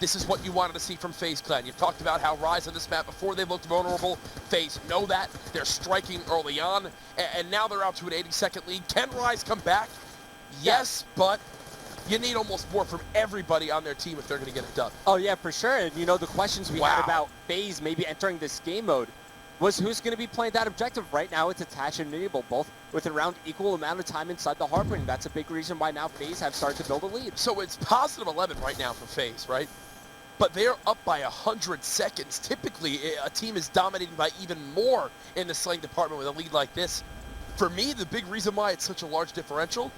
This is what you wanted to see from Faze Clan. You've talked about how Rise on this map, before they looked vulnerable, Faze know that. They're striking early on, and now they're out to an 80-second lead. Can Rise come back? Yes, but you need almost more from everybody on their team if they're going to get it done. Oh, yeah, for sure. And, you know, the questions we had about Faze maybe entering this game mode was who's going to be playing that objective. Right now, it's Attach and Enable, both with around equal amount of time inside the hardpoint. That's a big reason why now Faze have started to build a lead. So it's positive 11 right now for Faze, right? But they're up by 100 seconds. Typically, a team is dominating by even more in the slaying department with a lead like this. For me, the big reason why it's such a large differential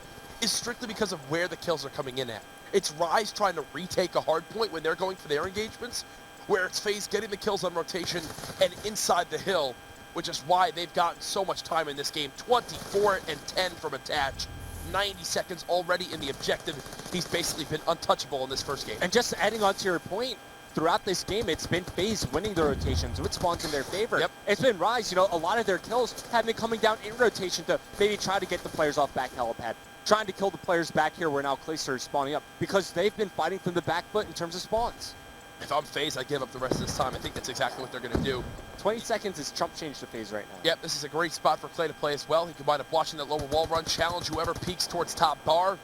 is strictly because of where the kills are coming in at. It's Rise trying to retake a hard point when they're going for their engagements, where it's Faze getting the kills on rotation and inside the hill, which is why they've gotten so much time in this game. 24 and 10 from Attach. 90 seconds already in the objective. He's basically been untouchable in this first game. And just adding on to your point, throughout this game, it's been Faze winning the rotations, which spawns in their favor. Yep. It's been Rise, you know, a lot of their kills have been coming down in rotation to maybe try to get the players off back helipad, trying to kill the players back here where now Clayster is spawning up, because they've been fighting from the back foot in terms of spawns. If I'm Faze, I give up the rest of this time. I think that's exactly what they're going to do. 20 seconds is chump change to Faze right now. Yep, this is a great spot for Clay to play as well. He can wind up watching that lower wall run, challenge whoever peeks towards top bar.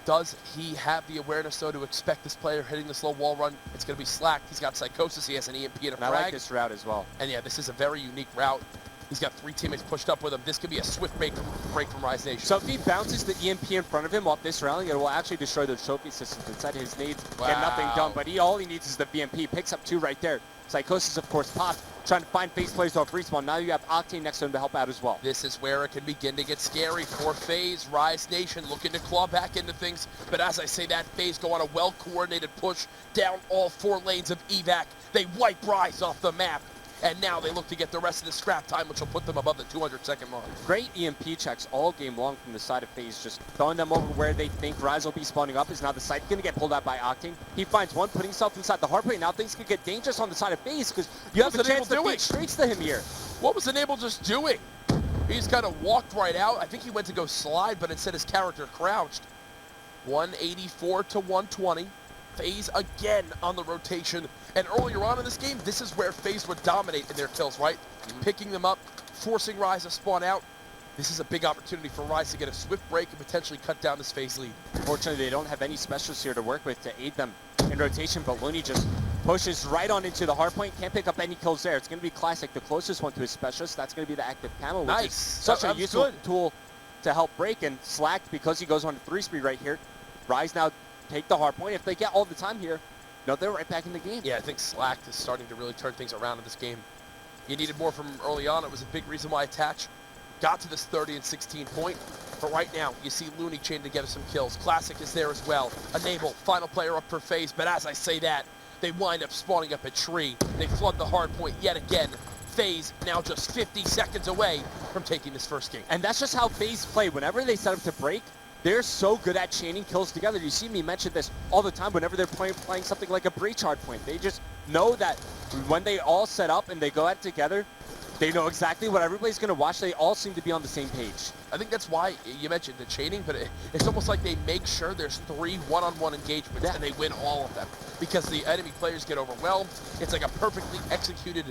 Does he have the awareness, though, to expect this player hitting this low wall run? It's going to be slacked. He's got Psychosis. He has an EMP and a frag. I like this route as well. And yeah, this is a very unique route. He's got 3 teammates pushed up with him. This could be a swift break from Rise Nation. So if he bounces the EMP in front of him off this rally, it will actually destroy the trophy systems inside his nades. Get nothing done, but all he needs is the BMP. Picks up 2 right there. Psychosis, of course, popped, trying to find Faze players off respawn. Now you have Octane next to him to help out as well. This is where it can begin to get scary for Faze. Rise Nation looking to claw back into things, but as I say that, Faze go on a well-coordinated push down all 4 lanes of evac. They wipe Rise off the map. And now they look to get the rest of the scrap time, which will put them above the 200-second mark. Great EMP checks all game long from the side of Faze, just throwing them over where they think Rise will be spawning up. Is now the site going to get pulled out by Octane. He finds one, putting himself inside the hardpoint. Now things could get dangerous on the side of Faze, because you have a chance to feed streaks to him here. What was Enable just doing? He's kind of walked right out. I think he went to go slide, but instead his character crouched. 184 to 120. Faze again on the rotation. And earlier on in this game, this is where Faze would dominate in their kills, right? Picking them up, forcing Rise to spawn out. This is a big opportunity for Rise to get a swift break and potentially cut down this Faze lead. Unfortunately, they don't have any specialists here to work with to aid them in rotation, but Looney just pushes right on into the hardpoint. Can't pick up any kills there. It's going to be Classic, the closest one to his specialist. That's going to be the active camo, which is such a useful tool to help break. And Slacked, because he goes on to 3-speed right here. Rise now take the hard point. If they get all the time here, no, they're right back in the game. Yeah, I think Slacked is starting to really turn things around in this game. You needed more from early on. It was a big reason why Attach got to this 30 and 16 point. But right now, you see Looney chain together some kills. Classic is there as well. Enable, final player up for Faze. But as I say that, they wind up spawning up a tree. They flood the hard point yet again. Faze now just 50 seconds away from taking this first game. And that's just how Faze play. Whenever they set up to break, they're so good at chaining kills together. You see me mention this all the time whenever they're playing something like a breach hard point. They just know that when they all set up and they go at it together, they know exactly what everybody's going to watch. They all seem to be on the same page. I think that's why you mentioned the chaining, but it's almost like they make sure there's 3 one-on-one engagements and they win all of them because the enemy players get overwhelmed. It's like a perfectly executed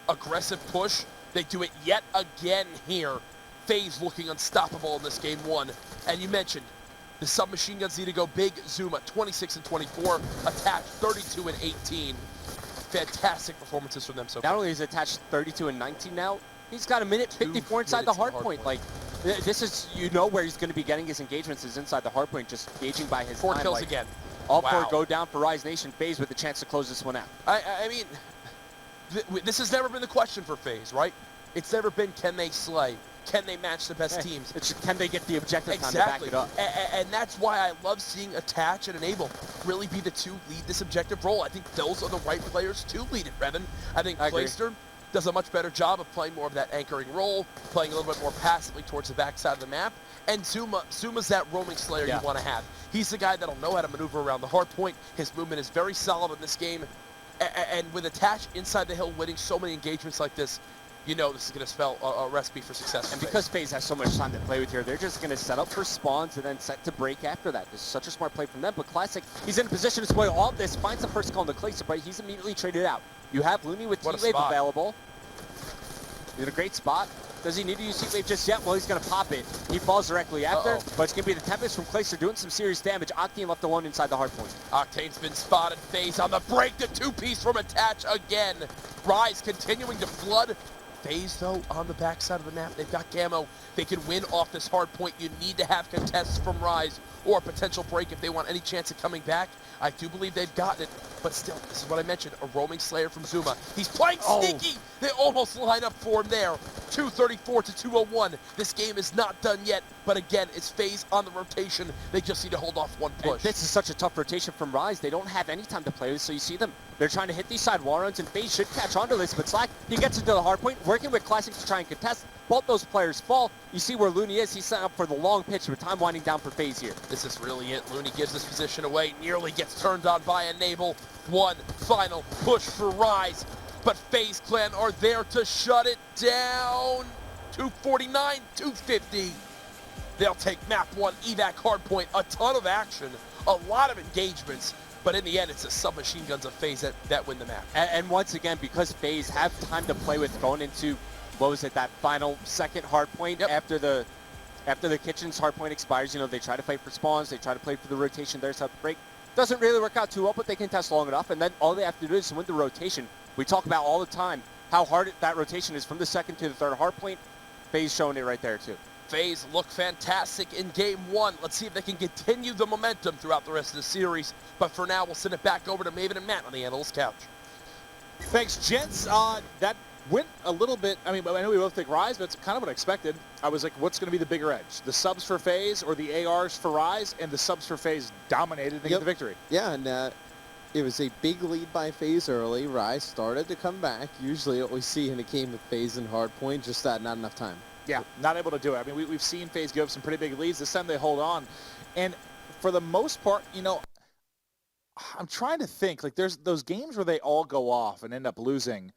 aggressive push. They do it yet again here. Faze looking unstoppable in this game 1. And you mentioned the submachine guns need to go big. Zuma 26 and 24, Attach 32 and 18. Fantastic performances from them so far. Not only is Attach 32 and 19 now, he's got a minute 54 inside the hard point. Like, this is, you know, where he's going to be getting his engagements is inside the hard point, just gauging by his 4 time. kills like, again. All 4 go down for Rise Nation. Faze with a chance to close this one out. I mean, this has never been the question for Faze, right? It's never been, can they slay? Can they match the best teams? It's can they get the objective time to back it up? And that's why I love seeing Attach and Enable really be the 2 lead this objective role. I think those are the right players to lead it, Revan. I think Clayster does a much better job of playing more of that anchoring role, playing a little bit more passively towards the backside of the map. And Zuma's that roaming slayer you want to have. He's the guy that'll know how to maneuver around the hard point. His movement is very solid in this game. And with Attach inside the hill winning so many engagements like this, you know this is going to spell a recipe for success. For And because FaZe has so much time to play with here, they're just going to set up for spawns and then set to break after that. This is such a smart play from them. But Classic, he's in a position to spoil all of this, finds the first call on the Clay, but he's immediately traded out. You have Looney with T-Wave available. He's in a great spot. Does he need to use Heat Wave just yet? Well, he's going to pop it. He falls directly after, but it's going to be the Tempest from Clayster doing some serious damage. Octane left alone inside the hard point. Octane's been spotted. FaZe on the break. The two-piece from Attach again. Rise continuing to flood. FaZe, though, on the backside of the map. They've got Camo. They can win off this hard point. You need to have contests from Rise or a potential break if they want any chance of coming back. I do believe they've gotten it, but still, this is what I mentioned, a roaming Slayer from Zuma. He's playing sneaky. They almost line up for him there. 234 to 201. This game is not done yet, but again, it's FaZe on the rotation. They just need to hold off one push. And this is such a tough rotation from Rise. They don't have any time to play with, so you see them. They're trying to hit these side wall runs, and FaZe should catch onto this, but Slack, he gets into the hard point, working with Classic to try and contest. Both those players fall. You see where Looney is. He's set up for the long pitch with time winding down for FaZe here. This is really it. Looney gives this position away, nearly gets turned on by Enable. One final push for Rise, but FaZe Clan are there to shut it down. 249, 250. They'll take map one, evac hardpoint, a ton of action, a lot of engagements, but in the end, it's the submachine guns of FaZe that win the map. And once again, because FaZe have time to play with going into, what was it, that final second hard point after the kitchen's hard point expires, you know, they try to fight for spawns, they try to play for the rotation, there's how to break. Doesn't really work out too well, but they can test long enough, and then all they have to do is win the rotation. We talk about all the time how hard that rotation is from the second to the third hard point. FaZe showing it right there too. FaZe look fantastic in game one. Let's see if they can continue the momentum throughout the rest of the series. But for now, we'll send it back over to Maven and Matt on the analyst couch. Thanks, gents. That went a little bit, I mean, I know we both think Rise, but it's kind of what I expected. I was like, what's going to be the bigger edge? The subs for FaZe or the ARs for Rise? And the subs for FaZe dominated and get the victory. Yeah, and it was a big lead by FaZe early. Rise started to come back. Usually what we see in a game with FaZe and Hardpoint, just that not enough time. Yeah, not able to do it. I mean, we've seen FaZe give up some pretty big leads. This time they hold on. And for the most part, you know, I'm trying to think. Like, there's those games where they all go off and end up losing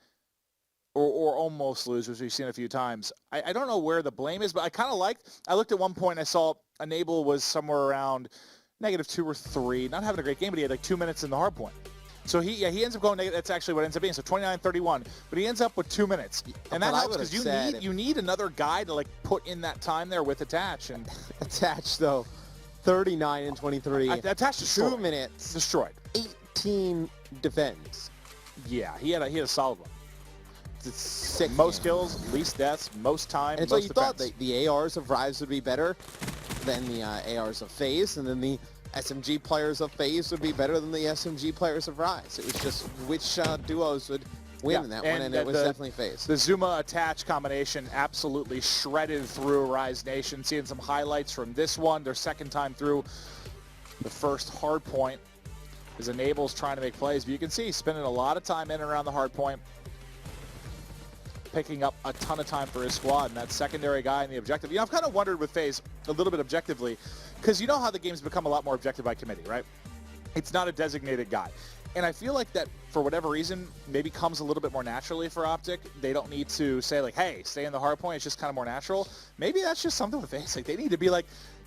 or almost lose, which we've seen a few times. I don't know where the blame is, but I kind of I looked at one point, I saw Enable was somewhere around -2 or 3. Not having a great game, but he had like 2 minutes in the hard point. So he ends up going negative. That's actually what ends up being. So 29-31, but he ends up with 2 minutes, and that helps because you need another guy to like put in that time there with Attach. And Attach though, 39 and 23. Attach destroyed. 2 minutes destroyed. 18 defense. Yeah, he had a solid one. It's sick. Most kills, least deaths, most time. And most so you defense. thought the ARs of Rise would be better than the ARs of FaZe, and then the SMG players of FaZe would be better than the SMG players of Rise. It was just which duos would win in that one, and it was definitely FaZe. The Zuma Attach combination absolutely shredded through Rise Nation. Seeing some highlights from this one, their second time through the first hard point. Is Enable's trying to make plays, but you can see he's spending a lot of time in and around the hard point, picking up a ton of time for his squad, and that secondary guy in the objective. You know, I've kind of wondered with FaZe a little bit objectively, because you know how the game's become a lot more objective by committee, right? It's not a designated guy. And I feel like that, for whatever reason, maybe comes a little bit more naturally for Optic. They don't need to say, like, hey, stay in the hard point. It's just kind of more natural. Maybe that's just something with FaZe. Like, they need to be like,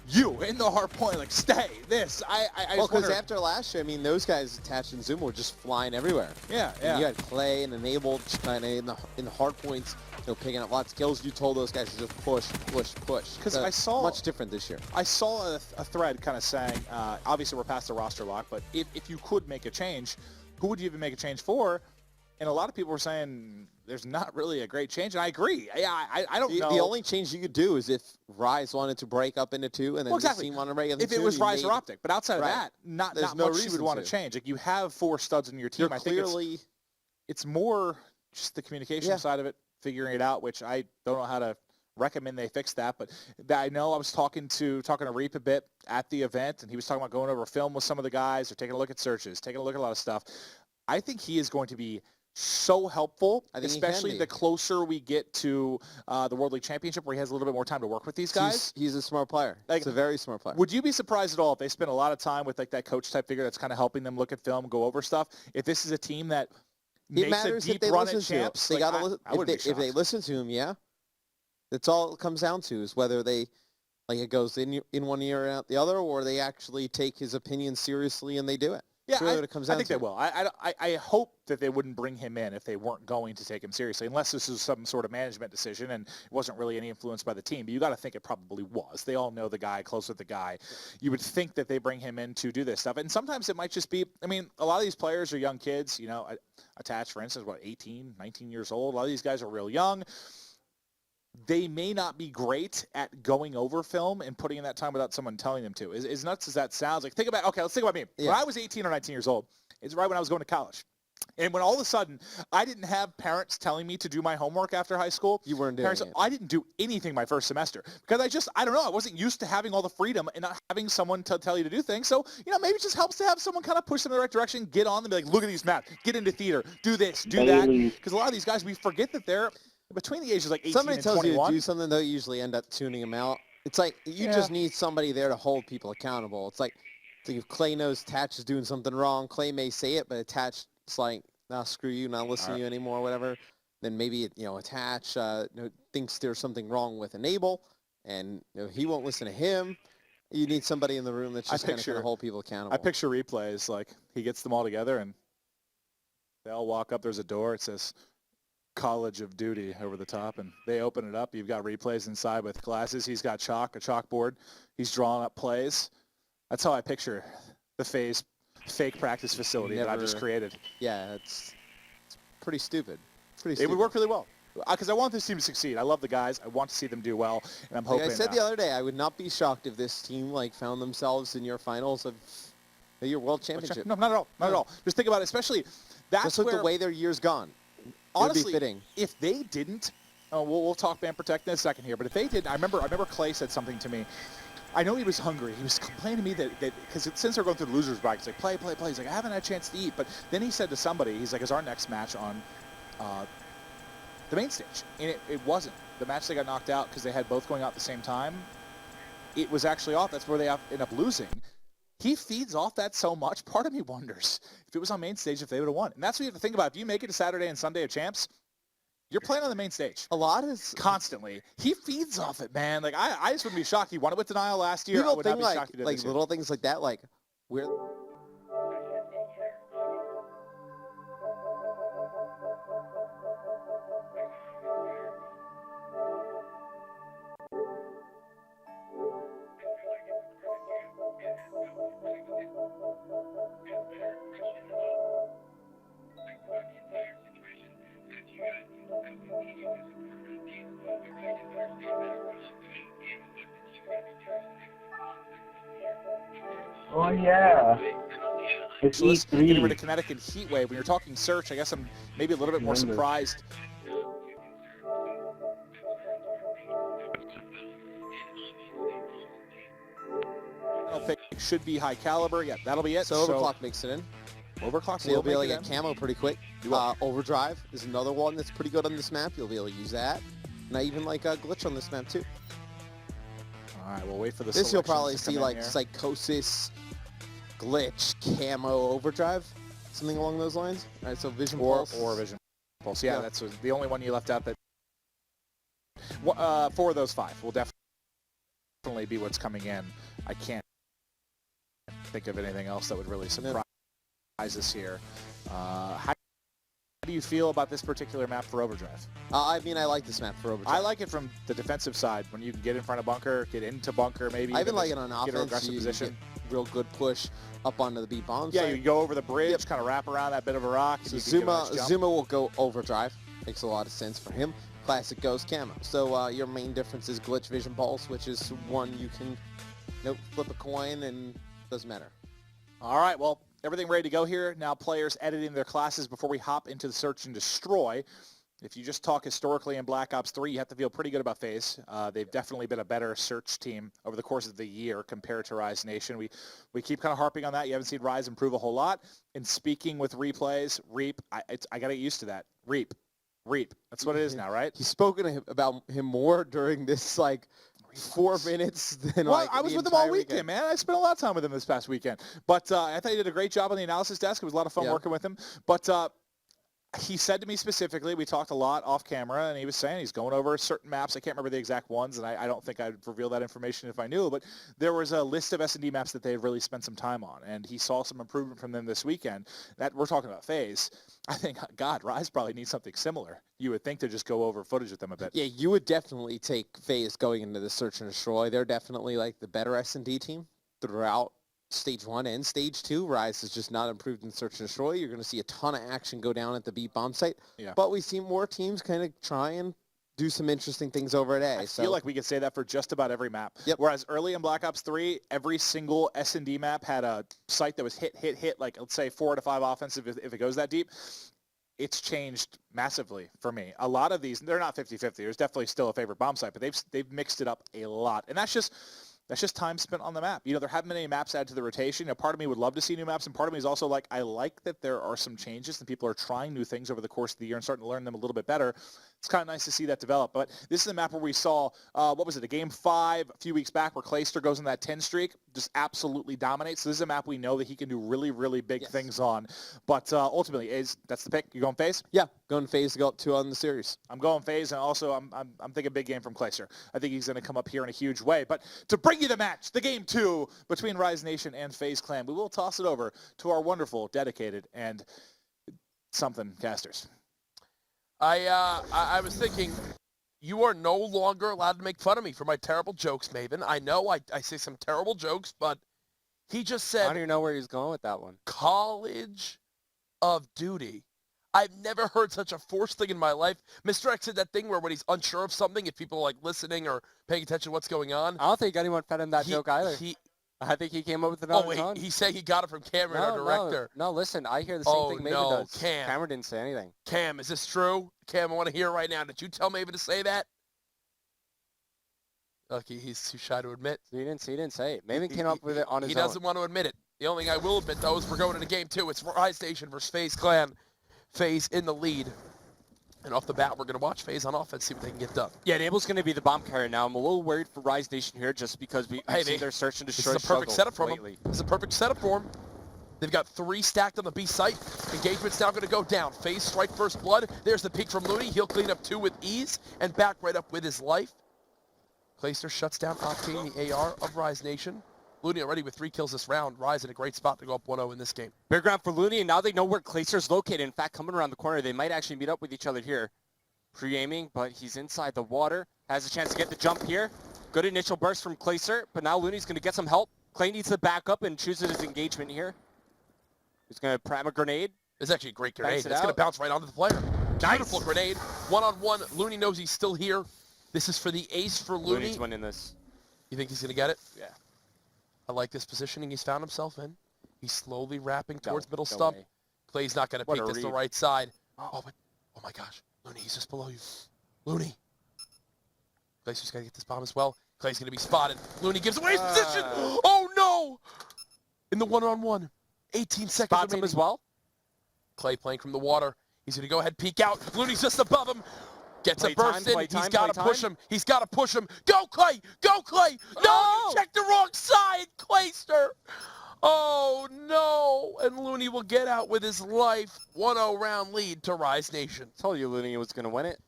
you in the hard point, like, stay, this. Well, because after last year, I mean, those guys Attached and Zuma were just flying everywhere. Yeah, yeah. And you had Clay and Enable just kind of in the hard points, you know, picking up lots of kills. You told those guys to just push, push, push. Because I saw much different this year. I saw a thread kind of saying, obviously we're past the roster lock, but if you could make a change, who would you even make a change for? And a lot of people were saying there's not really a great change, and I agree. I don't know. The only change you could do is if Rise wanted to break up into two, and then the team wanted to break up into two. If it was Rise or Optic, but outside of that, not no much you would want to change. Like, you have 4 studs in your team. I think it's more just the communication side of it, figuring it out, which I don't know how to recommend they fix that. But I know I was talking to Reap a bit at the event, and he was talking about going over film with some of the guys, or taking a look at searches, taking a look at a lot of stuff. I think he is going to be so helpful, especially the closer we get to the World League Championship, where he has a little bit more time to work with these guys. He's a smart player. Like, he's a very smart player. Would you be surprised at all if they spend a lot of time with like that coach type figure that's kind of helping them look at film, go over stuff? If this is a team that makes matters a deep if they run listen at to him. champs, They like, gotta I wouldn't be if they shocked. listen to him, yeah. That's all it comes down to, is whether they, like, it goes in one ear and out the other, or they actually take his opinion seriously and they do it. Yeah, That's really what it comes I down think to. they will. I hope that they wouldn't bring him in if they weren't going to take him seriously, unless this is some sort of management decision and it wasn't really any influence by the team. But you got to think it probably was. They all know the guy, close with the guy. You would think that they bring him in to do this stuff. And sometimes it might just be, I mean, a lot of these players are young kids. You know, Attach, for instance, 18, 19 years old. A lot of these guys are real young. They may not be great at going over film and putting in that time without someone telling them to. As nuts as that sounds, like, think about, okay, let's think about me. Yeah. When I was 18 or 19 years old, it's right when I was going to college. And when all of a sudden, I didn't have parents telling me to do my homework after high school. You weren't doing it. I didn't do anything my first semester because I don't know, I wasn't used to having all the freedom and not having someone to tell you to do things. So, you know, maybe it just helps to have someone kind of push them in the right direction, get on them, be like, look at these maps, get into theater, do this, do that. Because a lot of these guys, we forget that they're between the ages like 18 Somebody and tells 21. you to do something, they'll usually end up tuning them out. It's like you just need somebody there to hold people accountable. It's like if Clay knows Tatch is doing something wrong, Clay may say it, but Tatch is like, nah, screw you, not listening to you anymore, whatever. Then maybe Attach thinks there's something wrong with Enable, and he won't listen to him. You need somebody in the room that's just going to hold people accountable. I picture replays like he gets them all together and they all walk up. There's a door. It says College of Duty over the top, and they open it up. You've got replays inside with glasses. He's got a chalkboard. He's drawing up plays. That's how I picture the Faze fake practice facility that I've just created. Yeah, it's pretty stupid. It would work really well because I want this team to succeed. I love the guys. I want to see them do well, and I'm hoping. Like I said the other day, I would not be shocked if this team found themselves in your finals of your World Championship. No, not at all. Not at all. Just think about it, especially that's just with the way their year's gone. Honestly, be fitting. If they didn't, we'll talk man protect in a second here, but if they didn't, I remember Clay said something to me. I know he was hungry. He was complaining to me that because since they're going through the losers bracket, he's like, play. He's like, I haven't had a chance to eat. But then he said to somebody, he's like, is our next match on the main stage? And it wasn't. The match they got knocked out because they had both going out at the same time. It was actually off. That's where they end up losing. He feeds off that so much. Part of me wonders if it was on main stage, if they would have won. And that's what you have to think about. If you make it to Saturday and Sunday of champs, you're playing on the main stage. A lot is constantly. He feeds off it, man. Like I just wouldn't be shocked. He won it with denial last year. I would not be shocked if he did this year. Little things like that, like we're. Oh yeah. It's getting rid E3. of kinetic and heat wave. When you're talking search, I guess I'm maybe a little bit more surprised. I don't think it should be high caliber. Yeah, that'll be it. So Overclock makes it in. Overclock. So you'll be able to get camo pretty quick. Overdrive is another one that's pretty good on this map. You'll be able to use that. Not even like a glitch on this map too. All right, we'll wait for this. You'll probably see like Psychosis, glitch, camo, overdrive, something along those lines. All right, so Vision Pulse. Or Vision Pulse. Yeah, that's the only one you left out. That 4 of those 5 will definitely be what's coming in. I can't think of anything else that would really surprise us here. How do you feel about this particular map for Overdrive? I mean, I like this map for Overdrive. I like it from the defensive side, when you can get in front of bunker, get into bunker, maybe. I even like it on offense. Get an aggressive position. Get real good push up onto the B bomb. Yeah, you can go over the bridge, kind of wrap around that bit of a rock. So Zuma will go Overdrive. Makes a lot of sense for him. Classic goes camo. So your main difference is glitch, Vision Pulse, which is one you can flip a coin and doesn't matter. All right, well, everything ready to go here. Now players editing their classes before we hop into the search and destroy. If you just talk historically in Black Ops 3, you have to feel pretty good about Faze. They've definitely been a better search team over the course of the year compared to Rise Nation. We keep kind of harping on that. You haven't seen Rise improve a whole lot. And speaking with replays, Reap, I got to get used to that. Reap. That's what it is now, right? He's spoken about him more during this, 4 minutes than I was with him all weekend, man. I spent a lot of time with him this past weekend. But I thought he did a great job on the analysis desk. It was a lot of fun working with him. But he said to me specifically, we talked a lot off camera, and he was saying he's going over certain maps. I can't remember the exact ones, and I don't think I'd reveal that information if I knew, but there was a list of S&D maps that they had really spent some time on, and he saw some improvement from them this weekend. That we're talking about Faze. I think, God, Rise probably needs something similar. You would think to just go over footage with them a bit. Yeah, you would definitely take Faze going into the Search and Destroy. They're definitely like the better S&D team throughout Stage 1 and Stage 2. Rise has just not improved in Search and Destroy. You're going to see a ton of action go down at the B bomb site. Yeah. But we see more teams kind of try and do some interesting things over at A. I feel like we could say that for just about every map. Yep. Whereas early in Black Ops 3, every single S&D map had a site that was hit, like let's say 4 to 5 offensive if it goes that deep. It's changed massively for me. A lot of these, they're not 50-50. There's definitely still a favorite bomb site, but they've mixed it up a lot. And that's just time spent on the map. You know, there haven't been any maps added to the rotation. You know, part of me would love to see new maps, and part of me is also like, I like that there are some changes and people are trying new things over the course of the year and starting to learn them a little bit better. It's kind of nice to see that develop. But this is a map where we saw, what was it, a Game 5 a few weeks back where Clayster goes on that 10 streak, just absolutely dominates. So this is a map we know that he can do really, really big things on. But ultimately, that's the pick. You going Faze? Yeah, going Faze to go up 2 on the series. I'm going Faze, and also I'm thinking big game from Clayster. I think he's going to come up here in a huge way. But to bring you the match, the Game 2 between Rise Nation and Faze Clan, we will toss it over to our wonderful, dedicated, and something casters. I was thinking, you are no longer allowed to make fun of me for my terrible jokes, Maven. I know I say some terrible jokes, but he just said... I don't even know where he's going with that one. College of Duty. I've never heard such a forced thing in my life. Mr. X did that thing where when he's unsure of something, if people are like listening or paying attention to what's going on... I don't think anyone fed him that joke either. I think he came up with it on his own. He said he got it from Cameron, our director. No, listen, I hear the same thing Maven does. Cam. Cameron didn't say anything. Cam, is this true? Cam, I want to hear right now. Did you tell Maven to say that? Lucky he's too shy to admit. He didn't say it. Maven came up with it on his own. He doesn't want to admit it. The only thing I will admit, though, is we're going into Game 2. It's Rise Nation versus Faze Clan. Faze in the lead. And off the bat, we're going to watch Faze on offense, see what they can get done. Yeah, Enable's going to be the bomb carrier now. I'm a little worried for Rise Nation here just because we see their search and destroy. This is a perfect setup for them. This is a perfect setup for them. They've got 3 stacked on the B site. Engagement's now going to go down. Faze strike first blood. There's the peek from Looney. He'll clean up 2 with ease and back right up with his life. Clayster shuts down Octane, the AR of Rise Nation. Looney already with 3 kills this round. Rise in a great spot to go up 1-0 in this game. Big round for Looney, and now they know where Clayster's located. In fact, coming around the corner, they might actually meet up with each other here. Pre-aiming, but he's inside the water. Has a chance to get the jump here. Good initial burst from Clayster, but now Looney's going to get some help. Clay needs to back up and chooses his engagement here. He's going to pram a grenade. It's actually a great grenade. It's going to bounce right onto the player. Beautiful grenade. 1-on-1. Looney knows he's still here. This is for the ace for Looney. Looney's winning this. You think he's going to get it? Yeah. I like this positioning he's found himself in. He's slowly wrapping towards middle stump. Clay's not going to peek this to the right side. Oh my gosh. Looney, he's just below you. Looney. Clay's just got to get this bomb as well. Clay's going to be spotted. Looney gives away his position. Oh, no. In the 1-on-1. 18 seconds Spots him as well. Clay playing from the water. He's going to go ahead, peek out. Looney's just above him. Gets a burst in. He's got to push him. He's got to push him. Go, Clay. Go, Clay. No, you checked the wrong side, Clayster. Oh, no. And Looney will get out with his life. 1-0 round lead to Rise Nation. Told you Looney was going to win it.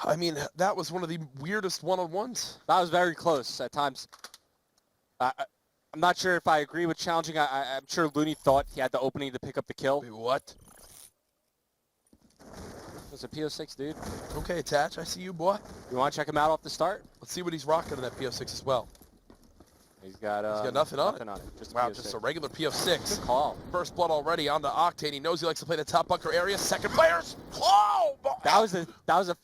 I mean, that was one of the weirdest one-on-ones. That was very close at times. I'm not sure if I agree with challenging. I'm sure Looney thought he had the opening to pick up the kill. Wait, what? It was a PO6, dude. Okay, Attach, I see you, boy. You want to check him out off the start? Let's see what he's rocking in that PO6 as well. He's got nothing on it. Just wow, just a regular PO6. Good call. First blood already onto Octane. He knows he likes to play the top bunker area. Second players. Oh! That was a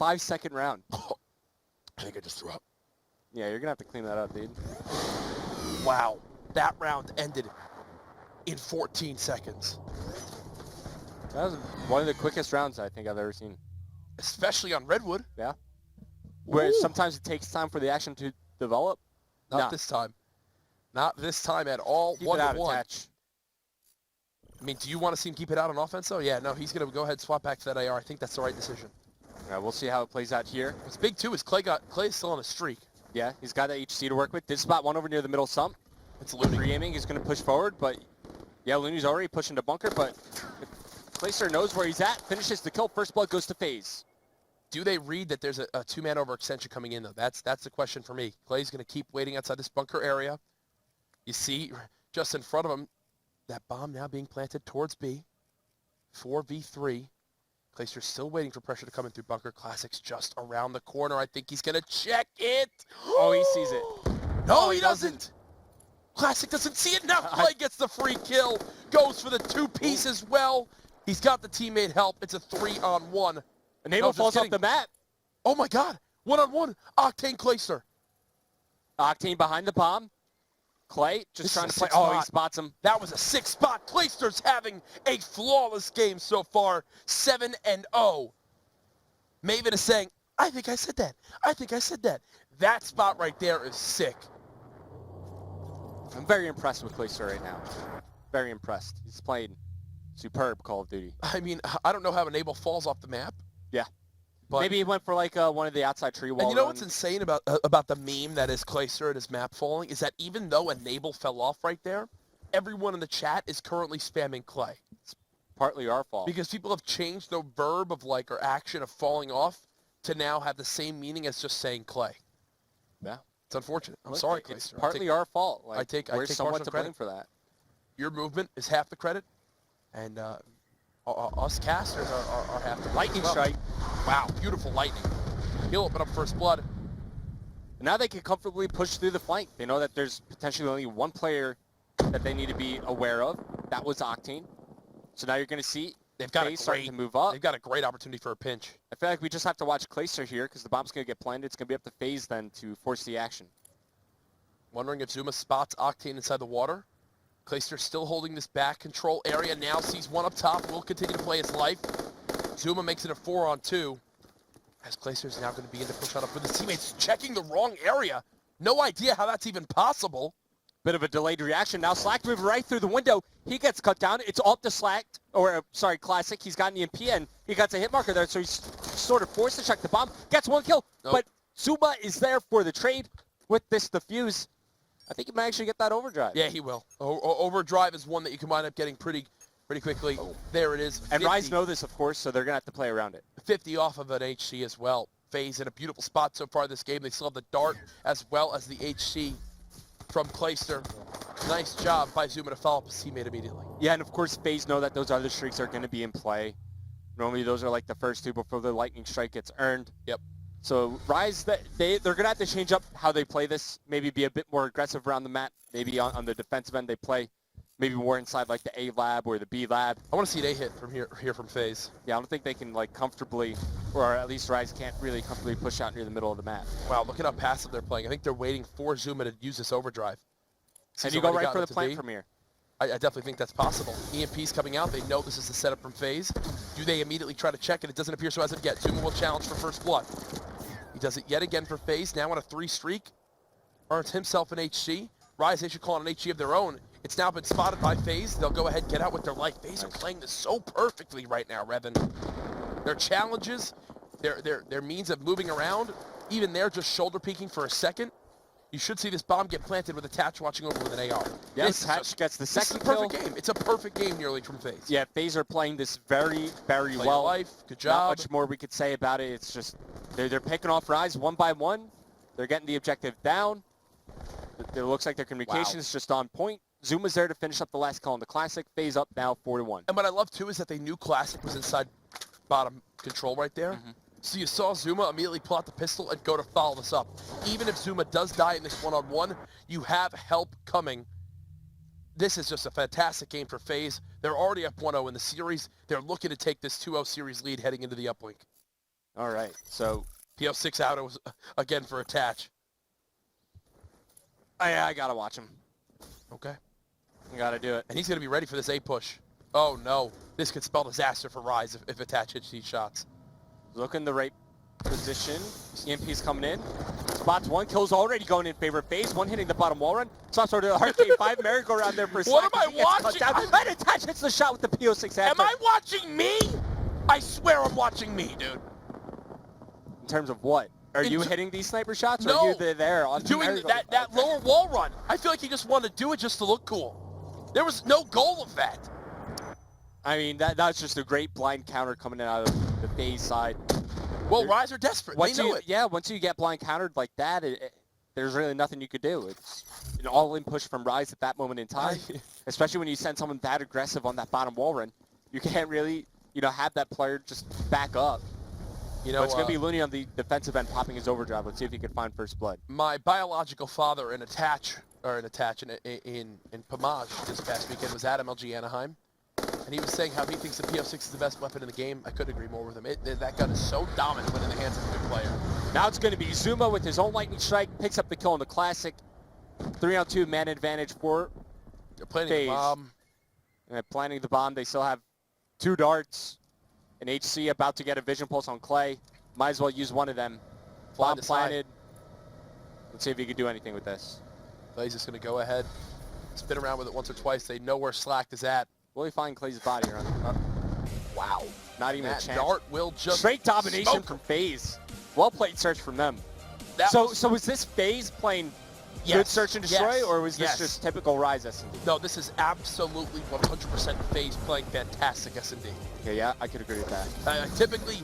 5-second round. I think I just threw up. Yeah, you're going to have to clean that up, dude. Wow. That round ended in 14 seconds. That was one of the quickest rounds I think I've ever seen. Especially on Redwood. Yeah. Where sometimes it takes time for the action to develop. Not this time. Not this time at all. Keep it out, Attach. I mean, do you want to see him keep it out on offense, though? Yeah, no, he's going to go ahead and swap back to that AR. I think that's the right decision. Yeah, we'll see how it plays out here. What's big, too, is Clay is still on a streak. Yeah, he's got that HC to work with. Did spot one over near the middle sump. It's Looney. Pre-aiming, he's going to push forward, but yeah, Looney's already pushing to bunker, but Clayster knows where he's at, finishes the kill. First blood goes to Faze. Do they read that there's a two-man overextension coming in, though? That's the question for me. Clay's going to keep waiting outside this bunker area. You see, just in front of him, that bomb now being planted towards B. 4v3. Clayster's still waiting for pressure to come in through bunker. Classic's just around the corner. I think he's going to check it. Oh, he sees it. No, he doesn't. Classic doesn't see it. Now Clay gets the free kill. Goes for the two-piece as well. He's got the teammate help. It's a 3-on-1. Enable falls off the map. Oh, my God. 1-on-1. Octane Clayster. Octane behind the bomb. Clay just trying to play. Oh, he spots him. That was a 6 spot. Clayster's having a flawless game so far. 7-0. Maven is saying, I think I said that. I think I said that. That spot right there is sick. I'm very impressed with Clayster right now. Very impressed. He's playing superb Call of Duty. I mean, I don't know how Enable falls off the map. Yeah. But maybe he went for like one of the outside tree wall And you know runs. what's insane about the meme that is Clayster and his map falling is that even though Enable fell off right there, everyone in the chat is currently spamming Clay. It's partly our fault. Because people have changed the verb of like or action of falling off to now have the same meaning as just saying Clay. Yeah. It's unfortunate. I'm sorry, Clayster. It's partly our fault. Like, I take we're somewhat to blame credit for that. Your movement is half the credit, and us casters are half the credit. Lightning as well. strike. Wow, beautiful lightning. He'll open up first blood. And now they can comfortably push through the flank. They know that there's potentially only one player that they need to be aware of. That was Octane. So now you're going to see They've got Faze starting to move up. They've got a great opportunity for a pinch. I feel like we just have to watch Clayster here because the bomb's going to get planted. It's going to be up to Faze then to force the action. Wondering if Zuma spots Octane inside the water. Clayster still holding this back control area. Now sees one up top. Will continue to play his life. Zuma makes it a 4-on-2. As Clayster's now going to begin to push on up with his teammates. Checking the wrong area. No idea how that's even possible. Bit of a delayed reaction. Now Slack moved right through the window. He gets cut down. It's off the Slack, or sorry, Classic. He's got an EMP and he got a hit marker there, so he's sort of forced to check the bomb. Gets one kill, but Zuma is there for the trade with this defuse. I think he might actually get that overdrive. Yeah, he will. Overdrive is one that you can wind up getting pretty quickly. There it is. And Rise know this, of course, so they're going to have to play around it. 50 off of an HC as well. Faze in a beautiful spot so far this game. They still have the dart as well as the HC from Clayster. Nice job by Zuma to follow up his teammate immediately. Yeah, and of course, Faze know that those other streaks are going to be in play. Normally, those are like the first two before the lightning strike gets earned. Yep. So Rise, they're going to have to change up how they play this. Maybe be a bit more aggressive around the map. Maybe on the defensive end they play maybe more inside like the A lab or the B lab. I want to see an A hit from here from Faze. Yeah, I don't think they can like comfortably, or at least Rise can't really comfortably push out near the middle of the map. Wow, look at how passive they're playing. I think they're waiting for Zuma to use this overdrive. And you go right for the plant from here. I definitely think that's possible. EMP's coming out. They know this is the setup from Faze. Do they immediately try to check it? It doesn't appear so as of yet. Zuma will challenge for first blood. He does it yet again for Faze. Now on a 3 streak. Earns himself an HC. Rise, they should call it an HC of their own. It's now been spotted by Faze. They'll go ahead and get out with their life. Faze are playing this so perfectly right now, Revan. Their challenges, their means of moving around, even they're just shoulder peeking for a second. You should see this bomb get planted with Attach watching over with an AR. Yes, Attach gets the second kill. It's a perfect kill. game. It's a perfect game nearly from Faze. Yeah, Faze are playing this very, very Play well. life. Good job. Not much more we could say about it. It's just they're picking off Rise one by one. They're getting the objective down. It looks like their communication is just on point. Zuma's there to finish up the last call in the Classic. Faze up now 4-1. And what I love too is that they knew Classic was inside bottom control right there. So you saw Zuma immediately pull out the pistol and go to follow this up. Even if Zuma does die in this one-on-one, you have help coming. This is just a fantastic game for Faze. They're already up 1-0 in the series. They're looking to take this 2-0 series lead heading into the uplink. All right, so PO6 out was again for Attach. I gotta watch him. Okay. I gotta do it. And he's going to be ready for this A push. Oh, no. This could spell disaster for Rise if Attach hits these shots. Look in the right position. EMP's coming in. Spots one. Kills already going in favor of Faze. One hitting the bottom wall run. Saw sort of the Arcade 5 merry-go-round there for a What second. am I watching? And Attach hits the shot with the PO6 after. Am I watching me? I swear I'm watching me, dude. In terms of what? Are you hitting these sniper shots, or No, are you there on the doing that lower wall run? I feel like he just wanted to do it just to look cool. There was no goal of that. I mean, that's just a great blind counter coming out of the Faze side. Well, Rise are desperate. They know it. Yeah, once you get blind countered like that, there's really nothing you could do. It's an all-in push from Rise at that moment in time, especially when you send someone that aggressive on that bottom wall run. You can't really, have that player just back up. But it's going to be Looney on the defensive end popping his overdrive. Let's see if he can find first blood. My biological father in Pomage this past weekend was at MLG Anaheim. And he was saying how he thinks the PO6 is the best weapon in the game. I couldn't agree more with him. That gun is so dominant when in the hands of a good player. Now it's going to be Zuma with his own lightning strike. Picks up the kill in the classic. 3-on-2 man advantage for They're planning Faze. the bomb. And planning the bomb. They still have 2 darts. And HC about to get a vision pulse on Clay. Might as well use one of them. Bomb planted. Let's see if he can do anything with this. Faze is going to go ahead, spin around with it once or twice. They know where Slacked is at. Will he find Clay's body around Wow. Not even that a chance. dart will just straight domination from Faze. Well played search from them. So was this Faze playing good search and destroy, or was this just typical Rise S&D? No, this is absolutely 100% Faze playing fantastic S&D. Okay, yeah, I could agree with that. Typically,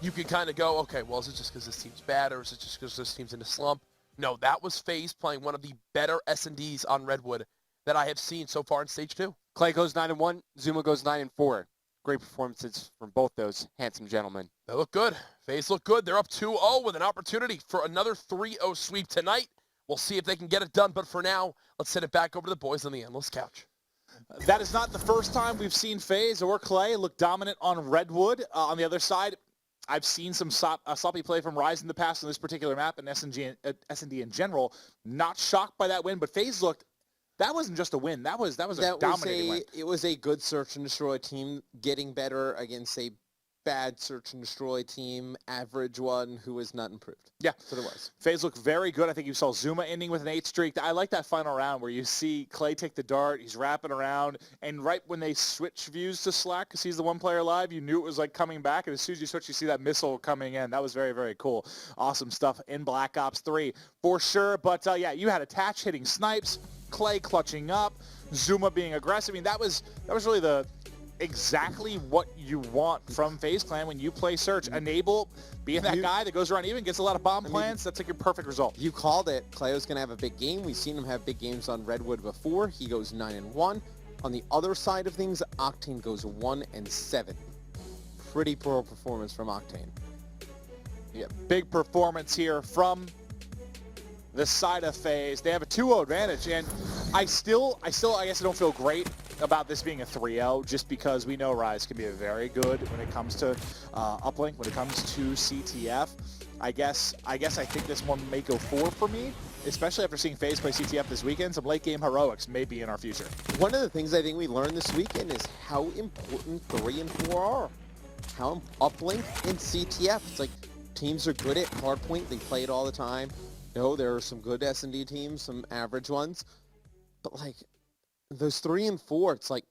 you can kind of go, okay, well, is it just because this team's bad, or is it just because this team's in a slump? No, that was Faze playing one of the better S&Ds on Redwood that I have seen so far in Stage 2. Clay goes 9-1, Zuma goes 9-4. Great performances from both those handsome gentlemen. They look good. Faze look good. They're up 2-0 with an opportunity for another 3-0 sweep tonight. We'll see if they can get it done, but for now, let's send it back over to the boys on the Endless Couch. That is not the first time we've seen Faze or Clay look dominant on Redwood. On the other side, I've seen some sloppy play from Rise in the past on this particular map and S&D in general. Not shocked by that win, but Faze looked. That wasn't just a win. That was a dominating win. It was a good search and destroy team getting better against a bad search and destroy team, average one who was not improved. Yeah. That's what it was. Faze looked very good. I think you saw Zuma ending with an 8 streak. I like that final round where you see Clay take the dart. He's wrapping around. And right when they switch views to Slack, because he's the one player alive, you knew it was like coming back. And as soon as you switch, you see that missile coming in. That was very, very cool. Awesome stuff in Black Ops 3 for sure. But yeah, you had Attach hitting snipes, Clay clutching up, Zuma being aggressive. I mean, that was really exactly what you want from FaZe Clan when you play Search. Enable, being that guy that goes around even, gets a lot of bomb plans, that's like your perfect result. You called it. Clay was going to have a big game. We've seen him have big games on Redwood before. He goes 9-1. On the other side of things, Octane goes 1-7. Pretty poor performance from Octane. Yeah, big performance here from the side of FaZe. They have a 2-0 advantage, and I guess I don't feel great about this being a 3-0 just because we know Rise can be very good when it comes to uplink, when it comes to CTF. I guess I think this one may go 4 for me, especially after seeing FaZe play CTF this weekend. Some late game heroics may be in our future. One of the things I think we learned this weekend is how important 3 and 4 are. How uplink and CTF. It's like teams are good at hardpoint. They play it all the time. No, there are some good S&D teams, some average ones. But like those 3 and 4, it's like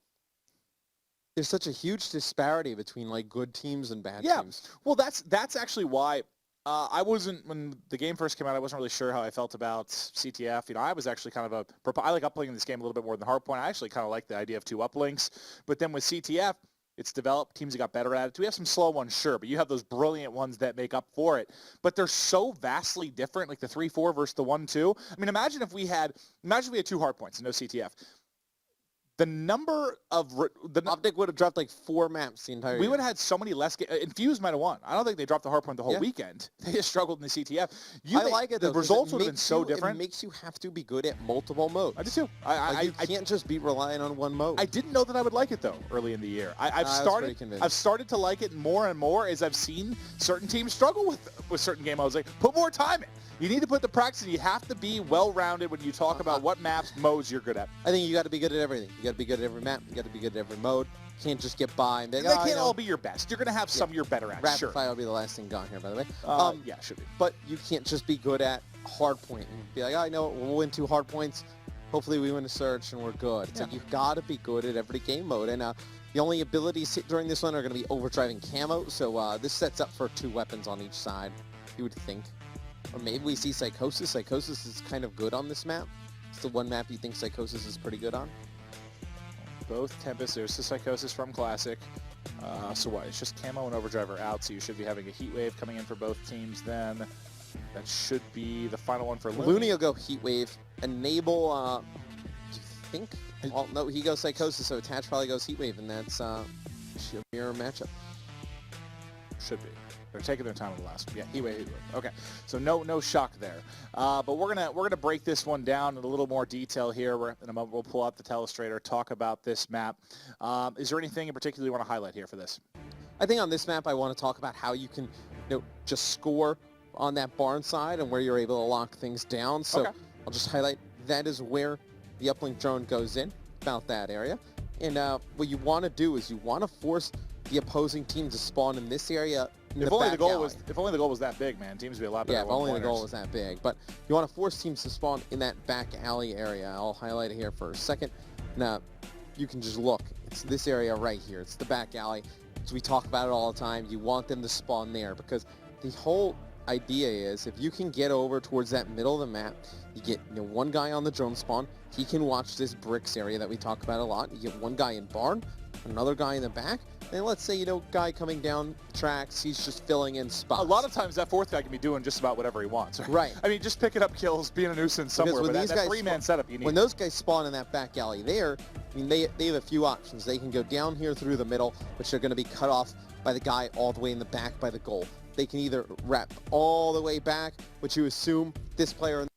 there's such a huge disparity between like good teams and bad teams. Well, that's actually why I wasn't, when the game first came out, I wasn't really sure how I felt about CTF. You know, I was actually kind of I like uplinking in this game a little bit more than hardpoint. I actually kind of like the idea of 2 uplinks. But then with CTF, it's developed. Teams have got better at it. We have some slow ones, sure, but you have those brilliant ones that make up for it. But they're so vastly different, like the 3-4 versus the 1-2. I mean, imagine we had 2 hardpoints and no CTF. The number of Optic would have dropped like 4 maps the entire year. We would have had so many less. Infuse might have won. I don't think they dropped the hardpoint the whole weekend. They just struggled in the CTF. I like it though. The results would have been so different. It makes you have to be good at multiple modes. I do too. You can't just be relying on one mode. I didn't know that I would like it though early in the year. I've started to like it more and more as I've seen certain teams struggle with certain game modes. Like, put more time in. You need to put the practice in. You have to be well-rounded when you talk about what maps, modes you're good at. I think you got to be good at everything. You got to be good at every map. You got to be good at every mode. You can't just get by and be like, they can't all be your best. You're going to have some you're better at. Rapid fire will be the last thing gone here, by the way. Yeah, should be. But you can't just be good at hardpoint and be like, I know we'll win 2 hardpoints. Hopefully we win a search and we're good. It's like you've got to be good at every game mode. And the only abilities during this one are going to be overdriving camo. So this sets up for 2 weapons on each side, you would think. Or maybe we see Psychosis. Psychosis is kind of good on this map. It's the one map you think Psychosis is pretty good on. both Tempest. There's the Psychosis from Classic. So what? It's just Camo and Overdrive are out, so you should be having a Heat Wave coming in for both teams then. That should be the final one for Looney. Looney will go Heat Wave. Enable, do you think? Well, no, he goes Psychosis, so Attach probably goes Heat Wave, and that's a mirror matchup. Should be. They're taking their time on the last one. Yeah, Heat Wave, Heat Wave. Okay, so no shock there. But we're gonna break this one down in a little more detail here. In a moment, we'll pull out the Telestrator, talk about this map. Is there anything in particular you want to highlight here for this? I think on this map, I want to talk about how you can, just score on that barn side and where you're able to lock things down. So Okay. I'll just highlight that is where the uplink drone goes in, about that area. And what you want to do is you want to force the opposing team to spawn in this area. If only the goal was that big, man, teams would be a lot better. Yeah, if only the goal was that big. But you want to force teams to spawn in that back alley area. I'll highlight it here for a second. Now, you can just look. It's this area right here. It's the back alley. So we talk about it all the time. You want them to spawn there because the whole idea is if you can get over towards that middle of the map, you get one guy on the drone spawn. He can watch this bricks area that we talk about a lot. You get one guy in barn, another guy in the back. And let's say, guy coming down tracks, he's just filling in spots. A lot of times that fourth guy can be doing just about whatever he wants. Right. I mean, just picking up kills, being a nuisance somewhere. But that three-man setup you need. When those guys spawn in that back alley there, I mean, they have a few options. They can go down here through the middle, which they're going to be cut off by the guy all the way in the back by the goal. They can either wrap all the way back, which you assume this player in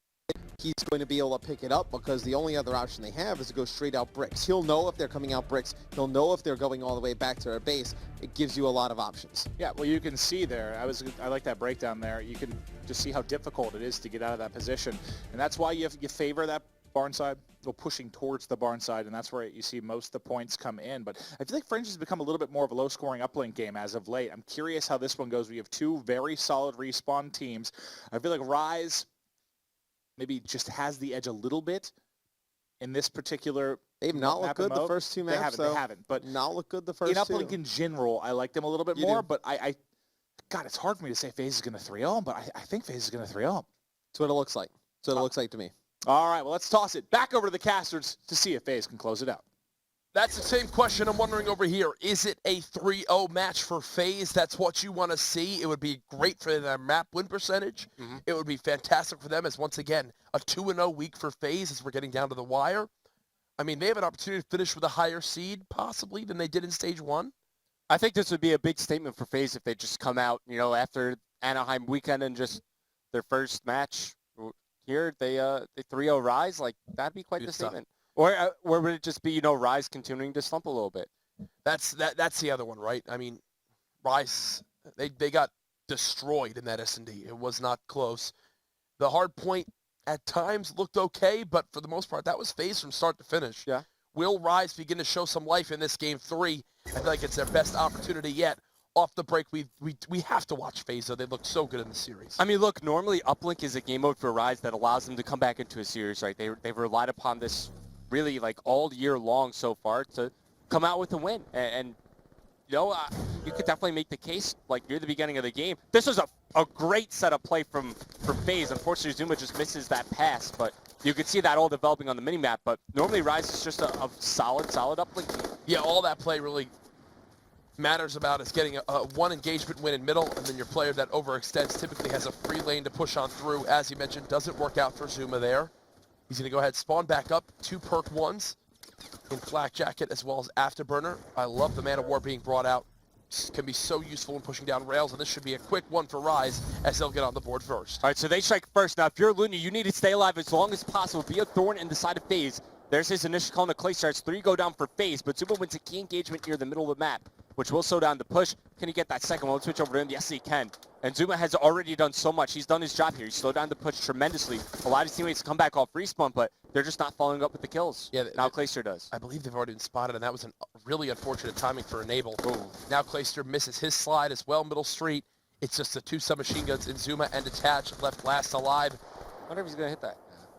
he's going to be able to pick it up because the only other option they have is to go straight out bricks. He'll know if they're coming out bricks. He'll know if they're going all the way back to their base. It gives you a lot of options. Yeah, well, you can see there. I like that breakdown there. You can just see how difficult it is to get out of that position, and that's why you favor that barn side, go pushing towards the barn side, and that's where you see most of the points come in. But I feel like Fringe has become a little bit more of a low-scoring uplink game as of late. I'm curious how this one goes. We have two very solid respawn teams. I feel like Rise maybe just has the edge a little bit in this particular. They've not looked good the first two maps. They haven't. But not looked good the first two. In uplink in general, I like them a little bit more. But God, it's hard for me to say Faze is going to 3-0 them, but I think Faze is going to 3-0 them. That's what it looks like. That's what it looks like to me. All right, well, let's toss it back over to the casters to see if Faze can close it out. That's the same question I'm wondering over here. Is it a 3-0 match for Faze? That's what you want to see. It would be great for their map win percentage. Mm-hmm. It would be fantastic for them as, once again, a 2-0 week for Faze as we're getting down to the wire. I mean, they have an opportunity to finish with a higher seed, possibly, than they did in Stage 1. I think this would be a big statement for Faze if they just come out, after Anaheim weekend and just their first match here, they 3-0 Rise. Like, that'd be quite the statement. Or would it just be, Rise continuing to slump a little bit? That's the other one, right? I mean, Rise, they got destroyed in that S&D. It was not close. The hard point at times looked okay, but for the most part, that was Faze from start to finish. Yeah. Will Rise begin to show some life in this game 3? I feel like it's their best opportunity yet. Off the break, we have to watch Faze, though. They look so good in the series. I mean, look, normally Uplink is a game mode for Rise that allows them to come back into a series, right? They've relied upon this really like all year long so far to come out with a win. And you could definitely make the case like near the beginning of the game. This was a great setup play from Faze. Unfortunately, Zuma just misses that pass, but you could see that all developing on the minimap. But normally Rise is just a solid uplink team. Yeah, all that play really matters about is getting a one engagement win in middle, and then your player that overextends typically has a free lane to push on through. As you mentioned, doesn't work out for Zuma there. He's going to go ahead, spawn back up, 2 perk 1s in Flak Jacket as well as Afterburner. I love the Man of War being brought out. This can be so useful in pushing down rails, and this should be a quick one for Rise as they'll get on the board first. All right, so they strike first. Now, if you're Looney, you need to stay alive as long as possible. Be a thorn in the side of Faze. There's his initial call on the clay starts. 3 go down for Faze, but Zuma wins a key engagement near the middle of the map, which will slow down the push. Can he get that second one? Let's switch over to him. Yes, he can. And Zuma has already done so much. He's done his job here. He slowed down the push tremendously. A lot of his teammates come back off respawn, but they're just not following up with the kills. Yeah, now Clayster does. I believe they've already been spotted, and that was a really unfortunate timing for Enable. Ooh. Now Clayster misses his slide as well, middle street. It's just the 2 submachine guns in Zuma and Detached left last alive. I wonder if he's going to hit that.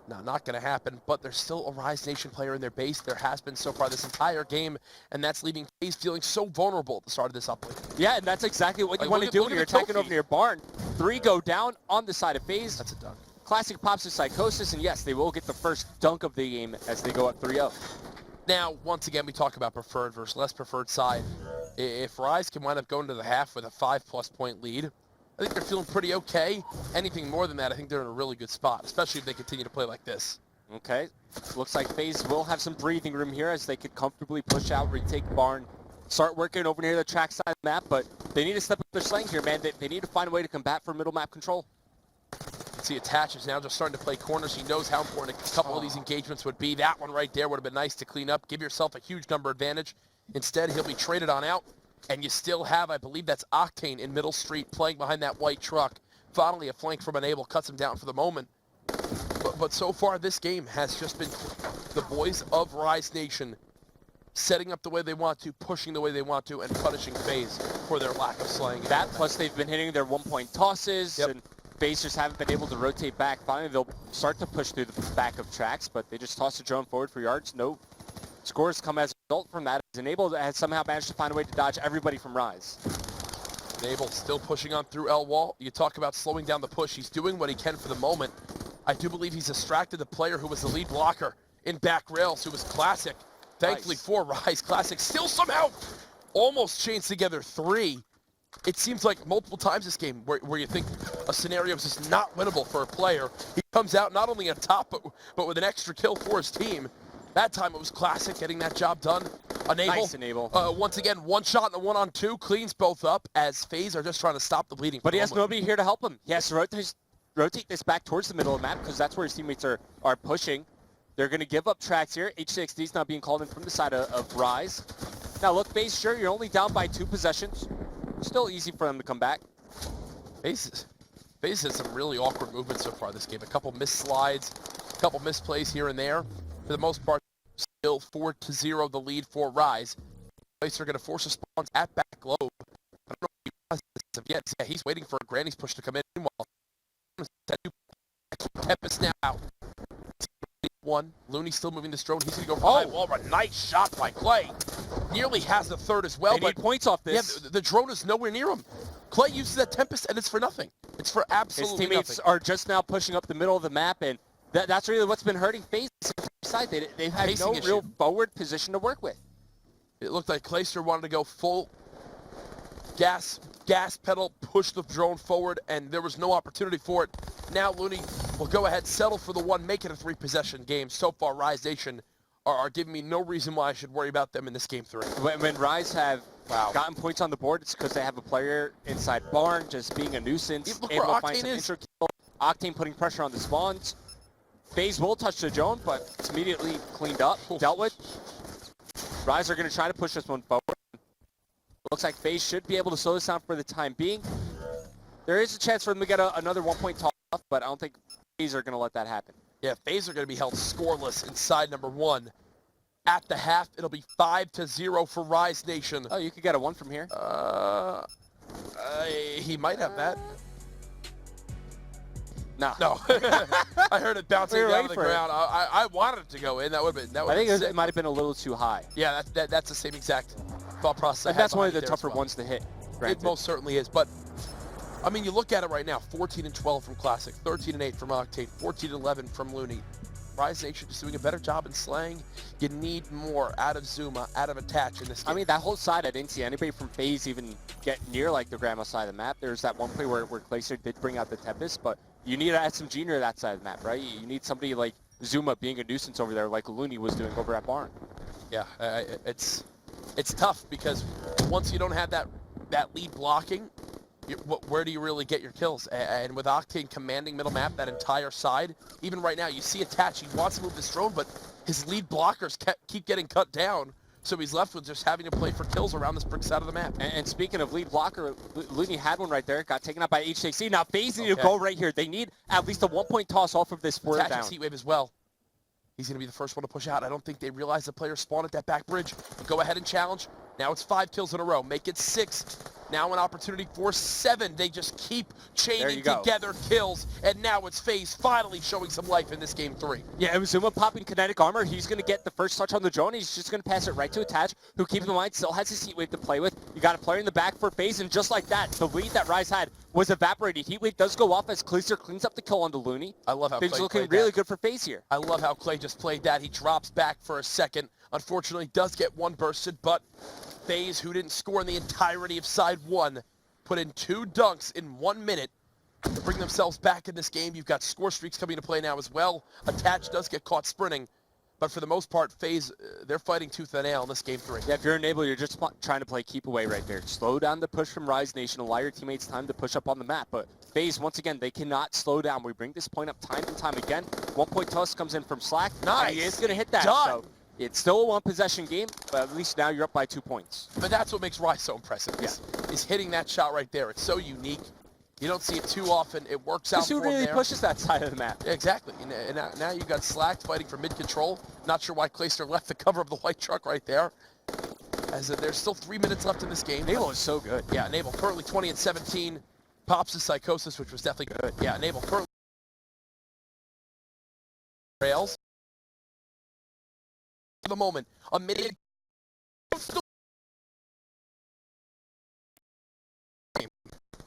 No, not going to happen, but there's still a Rise Nation player in their base. There has been so far this entire game, and that's leaving Faze feeling so vulnerable at the start of this uplink. Yeah, and that's exactly what you want to do when you're attacking over near barn. 3 go down on the side of Faze. That's a dunk. Classic pops to Psychosis, and yes, they will get the first dunk of the game as they go up 3-0. Now, once again, we talk about preferred versus less preferred side. If Rise can wind up going to the half with a 5+ point lead, I think they're feeling pretty okay. Anything more than that, I think they're in a really good spot, especially if they continue to play like this. Okay, looks like FaZe will have some breathing room here as they could comfortably push out, retake Barn, start working over near the track side of the map, but they need to step up their slang here, man. They need to find a way to combat for middle map control. See, Attach is now just starting to play corners. He knows how important a couple of these engagements would be. That one right there would have been nice to clean up. Give yourself a huge number advantage. Instead, he'll be traded on out, and you still have, I believe that's Octane in middle street playing behind that white truck. Finally, a flank from Enable cuts him down for the moment. But so far, this game has just been the boys of Rise Nation setting up the way they want to, pushing the way they want to, and punishing FaZe for their lack of slaying. That, plus they've been hitting their 1-point tosses, and FaZe just haven't been able to rotate back. Finally, they'll start to push through the back of tracks, but they just toss the drone forward for yards. No scores come as a result from that. Enable has somehow managed to find a way to dodge everybody from Rise. Enable still pushing on through L wall. You talk about slowing down the push. He's doing what he can for the moment. I do believe he's distracted the player who was the lead blocker in back rails, who was Classic. Thankfully for Rise, Classic still somehow almost chains together 3. It seems like multiple times this game where you think a scenario is just not winnable for a player. He comes out not only on top, but with an extra kill for his team. That time it was Classic getting that job done. Enable. Nice Enable. Once again, one shot and a 1-on-2 cleans both up as FaZe are just trying to stop the bleeding. But he has nobody here to help him. He has to rotate this back towards the middle of the map because that's where his teammates are pushing. They're going to give up tracks here. H6D's now being called in from the side of Rise. Now look, FaZe, sure, you're only down by 2 possessions. Still easy for them to come back. FaZe has some really awkward movements so far this game. A couple missed slides, a couple misplays here and there. For the most part, still 4-0 the lead for Rise. FaZe are going to force a spawns at back globe. I don't know if he realizes this yet. Yeah, he's waiting for a Granny's push to come in. Meanwhile, Tempest now out. 1. Looney still moving this drone. He's going to go for high wall. A nice shot by Clay. Nearly has the third as well. They need points off this. Yeah, the drone is nowhere near him. Clay uses that Tempest, and it's for nothing. It's for absolutely nothing. His teammates are just now pushing up the middle of the map, and that's really what's been hurting FaZe side. They've had no real forward position to work with. It looked like Clayster wanted to go full gas pedal, push the drone forward, and there was no opportunity for it. Now Looney will go ahead, settle for the 1, make it a 3-possession game. So far, Rise Nation are giving me no reason why I should worry about them in this game 3. When Rise have gotten points on the board, it's because they have a player inside Barn just being a nuisance, able to find some intra-kill. Octane putting pressure on the spawns. FaZe will touch the drone, but it's immediately cleaned up, dealt with. Rise are going to try to push this one forward. Looks like FaZe should be able to slow this down for the time being. There is a chance for them to get another 1-point toss, but I don't think FaZe are going to let that happen. Yeah, FaZe are going to be held scoreless inside number 1. At the half, it'll be 5-0 for Rise Nation. Oh, you could get a 1 from here. He might have that. No. I heard it bouncing down to the ground. I wanted it to go in. That would have been. I think it might have been a little too high. Yeah, that's the same exact thought process. And that's one of the tougher ones to hit. Granted. It most certainly is. But I mean, you look at it right now: 14-12 from Classic, 13-8 from Octane, 14-11 from Looney. Rise Nation just doing a better job in slaying. You need more out of Zuma, out of Attach in this game. I mean, that whole side, I didn't see anybody from FaZe even get near like the grandma side of the map. There's that one play where Glacier did bring out the Tempest, but you need an SMG near that side of the map, right? You need somebody like Zuma being a nuisance over there like Looney was doing over at Barn. Yeah, it's tough because once you don't have that lead blocking, where do you really get your kills? And with Octane commanding middle map, that entire side, even right now, you see Attach. He wants to move this drone, but his lead blockers keep getting cut down. So he's left with just having to play for kills around this brick side of the map. And speaking of lead blocker, Looney had one right there. Got taken out by H6C. Now FaZe need to go right here. They need at least a 1-point toss off of this 4th down. Heat wave as well. He's going to be the first one to push out. I don't think they realize the player spawned at that back bridge. Go ahead and challenge. Now it's 5 kills in a row. Make it 6. Now an opportunity for 7. They just keep chaining together kills. And now it's FaZe finally showing some life in this game 3. Yeah, it was Zuma popping kinetic armor. He's going to get the first touch on the drone. He's just going to pass it right to Attach, who, keep in mind, still has his Heat Wave to play with. You got a player in the back for FaZe, and just like that, the lead that Rise had was evaporated. Heat Wave does go off as Kleaser cleans up the kill onto Looney. I love how things looking really good for FaZe here. I love how Clay just played that. He drops back for a second. unfortunately does get one bursted, but Faze, who didn't score in the entirety of side one, put in 2 dunks in 1 minute to bring themselves back in this game. You've got score streaks coming into play now as well. Attach does get caught sprinting, but for the most part, Faze, they're fighting tooth and nail in this game 3. Yeah, if you're Enable, you're just trying to play keep away right there. Slow down the push from Rise Nation, allow your teammates time to push up on the map. But Faze, once again, they cannot slow down. We bring this point up time and time again. 1 point toss comes in from Slack. Nice. And he is going to hit that. Done. So it's still a 1 possession game, but at least now you're up by 2 points. But that's what makes Rise so impressive, is hitting that shot right there. It's so unique. You don't see it too often. It works out Who for really there. pushes that side of the map? Exactly. And now you've got Slack fighting for mid-control. Not sure why Clayster left the cover of the white truck right there. As there's still 3 minutes left in this game. Enable is so good. Yeah, Enable currently 20 and 17. Pops the Psychosis, which was definitely good. Yeah, Enable currently rails. For the moment, a minute